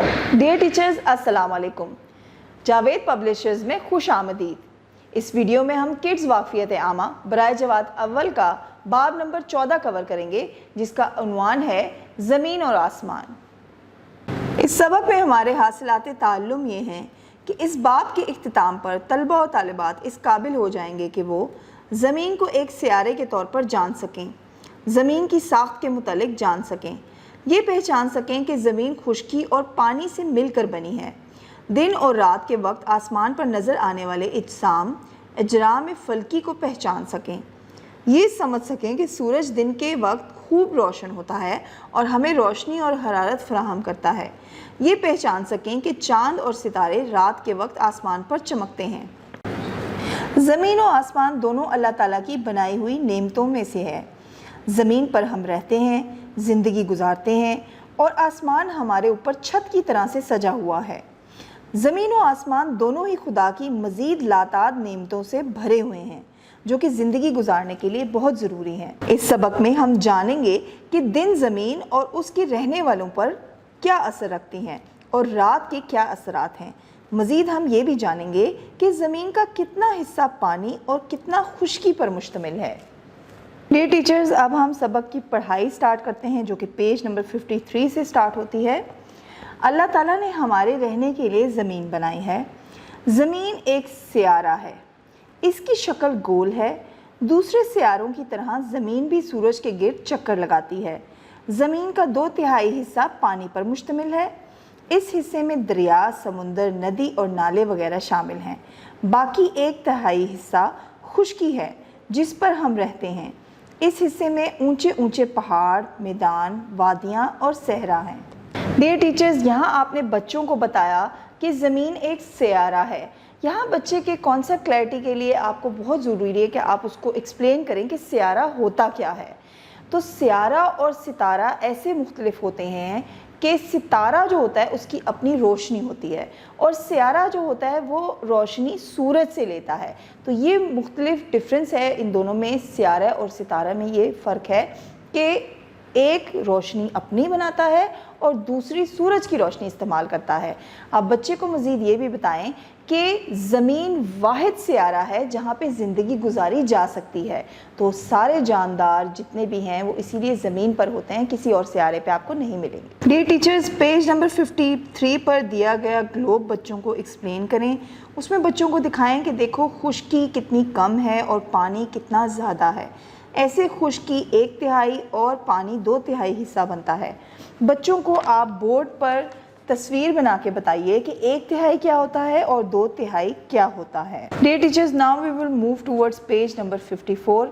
Dear teachers السلام علیکم۔ Javed publishers میں خوش آمدید۔ اس ویڈیو میں ہم کڈز واقفیت عامہ برائے جواد اول کا باب نمبر 14 کور کریں گے، جس کا عنوان ہے زمین اور آسمان۔ اس سبق میں ہمارے حاصلات تعلم یہ ہیں کہ اس باب کے اختتام پر طلبہ و طالبات اس قابل ہو جائیں گے کہ وہ زمین کو ایک سیارے کے طور پر جان سکیں، زمین کی ساخت کے متعلق جان سکیں، یہ پہچان سکیں کہ زمین خشکی اور پانی سے مل کر بنی ہے، دن اور رات کے وقت آسمان پر نظر آنے والے اجرام فلکی کو پہچان سکیں، یہ سمجھ سکیں کہ سورج دن کے وقت خوب روشن ہوتا ہے اور ہمیں روشنی اور حرارت فراہم کرتا ہے، یہ پہچان سکیں کہ چاند اور ستارے رات کے وقت آسمان پر چمکتے ہیں۔ زمین و آسمان دونوں اللہ تعالیٰ کی بنائی ہوئی نعمتوں میں سے ہے۔ زمین پر ہم رہتے ہیں، زندگی گزارتے ہیں اور آسمان ہمارے اوپر چھت کی طرح سے سجا ہوا ہے۔ زمین و آسمان دونوں ہی خدا کی مزید لاتعداد نعمتوں سے بھرے ہوئے ہیں جو کہ زندگی گزارنے کے لیے بہت ضروری ہیں۔ اس سبق میں ہم جانیں گے کہ دن زمین اور اس کے رہنے والوں پر کیا اثر رکھتی ہیں اور رات کے کیا اثرات ہیں۔ مزید ہم یہ بھی جانیں گے کہ زمین کا کتنا حصہ پانی اور کتنا خشکی پر مشتمل ہے۔ ڈیئر ٹیچرز، اب ہم سبق کی پڑھائی سٹارٹ کرتے ہیں جو کہ پیج نمبر 53 سے سٹارٹ ہوتی ہے۔ اللہ تعالیٰ نے ہمارے رہنے کے لیے زمین بنائی ہے۔ زمین ایک سیارہ ہے، اس کی شکل گول ہے۔ دوسرے سیاروں کی طرح زمین بھی سورج کے گرد چکر لگاتی ہے۔ زمین کا 2/3 حصہ پانی پر مشتمل ہے، اس حصے میں دریا، سمندر، ندی اور نالے وغیرہ شامل ہیں۔ باقی 1/3 حصہ خشکی ہے جس پر ہم رہتے ہیں۔ اس حصے میں اونچے اونچے پہاڑ، میدان، وادیاں اور صحرا ہیں۔ ڈیئر ٹیچرز، یہاں آپ نے بچوں کو بتایا کہ زمین ایک سیارہ ہے۔ یہاں بچے کے کانسیپٹ کلیئرٹی کے لیے آپ کو بہت ضروری ہے کہ آپ اس کو ایکسپلین کریں کہ سیارہ ہوتا کیا ہے۔ تو سیارہ اور ستارہ ایسے مختلف ہوتے ہیں کہ ستارہ جو ہوتا ہے اس کی اپنی روشنی ہوتی ہے اور سیارہ جو ہوتا ہے وہ روشنی سورج سے لیتا ہے۔ تو یہ مختلف ڈفرینس ہے ان دونوں میں، سیارہ اور ستارہ میں یہ فرق ہے کہ ایک روشنی اپنی بناتا ہے اور دوسری سورج کی روشنی استعمال کرتا ہے۔ آپ بچے کو مزید یہ بھی بتائیں کہ زمین واحد سیارہ ہے جہاں پہ زندگی گزاری جا سکتی ہے، تو سارے جاندار جتنے بھی ہیں وہ اسی لیے زمین پر ہوتے ہیں، کسی اور سیارے پہ آپ کو نہیں ملیں گے۔ ڈیئر ٹیچرز، پیج نمبر 53 پر دیا گیا گلوب بچوں کو ایکسپلین کریں۔ اس میں بچوں کو دکھائیں کہ دیکھو خشکی کتنی کم ہے اور پانی کتنا زیادہ ہے۔ ایسے خشکی 1/3 اور پانی 2/3 حصہ بنتا ہے۔ بچوں کو آپ بورڈ پر تصویر بنا کے بتائیے کہ 1/3 کیا ہوتا ہے اور 2/3 کیا ہوتا ہے۔ Dear teachers, now we will move towards page number 54،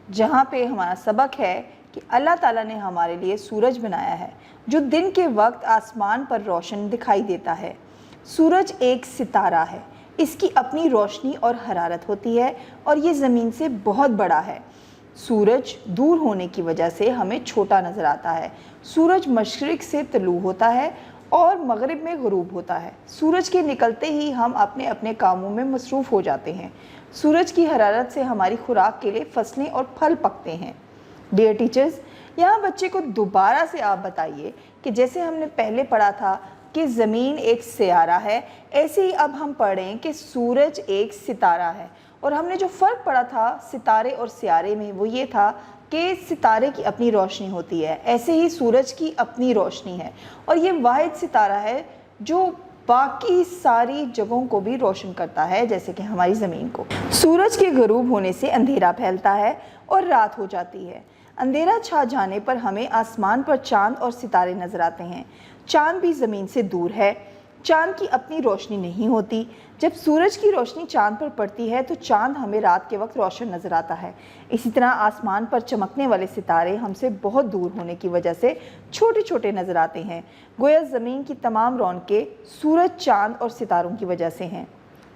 جہاں پہ ہمارا سبق ہے کہ اللہ تعالیٰ نے ہمارے لیے سورج بنایا ہے جو دن کے وقت آسمان پر روشن دکھائی دیتا ہے۔ سورج ایک ستارہ ہے، اس کی اپنی روشنی اور حرارت ہوتی ہے اور یہ زمین سے بہت بڑا ہے۔ سورج دور ہونے کی وجہ سے ہمیں چھوٹا نظر آتا ہے۔ سورج مشرق سے طلوع ہوتا ہے اور مغرب میں غروب ہوتا ہے۔ سورج کے نکلتے ہی ہم اپنے اپنے کاموں میں مصروف ہو جاتے ہیں۔ سورج کی حرارت سے ہماری خوراک کے لیے فصلیں اور پھل پکتے ہیں۔ ڈیئر ٹیچرز، یہاں بچے کو دوبارہ سے آپ بتائیے کہ جیسے ہم نے پہلے پڑھا تھا کہ زمین ایک سیارہ ہے، ایسے ہی اب ہم پڑھیں کہ سورج ایک ستارہ ہے، اور ہم نے جو فرق پڑھا تھا ستارے اور سیارے میں وہ یہ تھا کہ ستارے کی اپنی روشنی ہوتی ہے، ایسے ہی سورج کی اپنی روشنی ہے اور یہ واحد ستارہ ہے جو باقی ساری جگہوں کو بھی روشن کرتا ہے جیسے کہ ہماری زمین کو۔ سورج کے غروب ہونے سے اندھیرا پھیلتا ہے اور رات ہو جاتی ہے۔ اندھیرا چھا جانے پر ہمیں آسمان پر چاند اور ستارے نظر آتے ہیں۔ چاند بھی زمین سے دور ہے، چاند کی اپنی روشنی نہیں ہوتی۔ جب سورج کی روشنی چاند پر پڑتی ہے تو چاند ہمیں رات کے وقت روشن نظر آتا ہے۔ اسی طرح آسمان پر چمکنے والے ستارے ہم سے بہت دور ہونے کی وجہ سے چھوٹے چھوٹے نظر آتے ہیں۔ گویا زمین کی تمام رونقیں سورج، چاند اور ستاروں کی وجہ سے ہیں۔